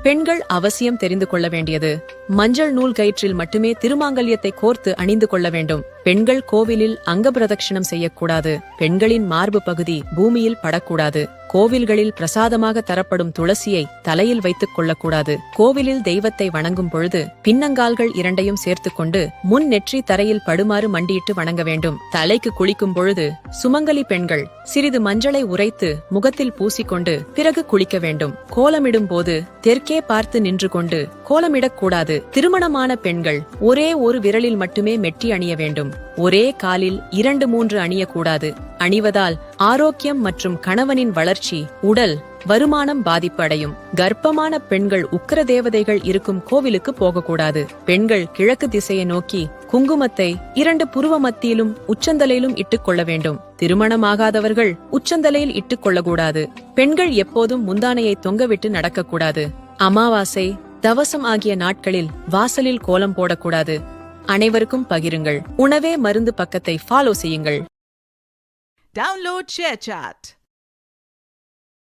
பெண்கள் அவசியம் தெரிந்து கொள்ள வேண்டியது: மஞ்சள் நூல் கயிற்றில் மட்டுமே திருமாங்கல்யத்தை கோர்த்து அணிந்து கொள்ள வேண்டும். பெண்கள் கோவிலில் அங்க பிரதட்சணம் செய்யக்கூடாது. பெண்களின் மார்பு பகுதி பூமியில் படக்கூடாது. கோவில்களில் பிரசாதமாக தரப்படும் துளசியை தலையில் வைத்துக் கொள்ளக்கூடாது. கோவிலில் தெய்வத்தை வணங்கும் பொழுது பின்னங்கால்கள் இரண்டையும் சேர்த்துக்கொண்டு முன் நெற்றி தரையில் படுமாறு மண்டியிட்டு வணங்க வேண்டும். தலைக்கு குளிக்கும் பொழுது சுமங்கலி பெண்கள் சிறிது மஞ்சளை உரைத்து முகத்தில் பூசிக்கொண்டு பிறகு குளிக்க வேண்டும். கோலமிடும் போது தெற்கே பார்த்து நின்று கொண்டு கோலமிடக்கூடாது. திருமணமான பெண்கள் ஒரே ஒரு விரலில் மட்டுமே மெட்டி அணிய வேண்டும். ஒரே காலில் 2-3 அணியக்கூடாது. அணிவதால் ஆரோக்கியம் மற்றும் கணவனின் வளர்ச்சி, உடல், வருமானம் பாதிப்பு அடையும். கர்ப்பமான பெண்கள் உக்கிர தேவதைகள் இருக்கும் கோவிலுக்கு போகக்கூடாது. பெண்கள் கிழக்கு திசையை நோக்கி குங்குமத்தை 2 புருவ மத்தியிலும் உச்சந்தலையிலும் இட்டுக் கொள்ள வேண்டும். திருமணமாகாதவர்கள் உச்சந்தலையில் இட்டுக் கொள்ளக்கூடாது. பெண்கள் எப்போதும் முந்தானையை தொங்கவிட்டு நடக்கக்கூடாது. அமாவாசை, தவசம் ஆகிய நாட்களில் வாசலில் கோலம் போடக்கூடாது. அனைவருக்கும் பகிருங்கள். உணவே மருந்து பக்கத்தை ஃபாலோ செய்யுங்கள். Download ShareChat.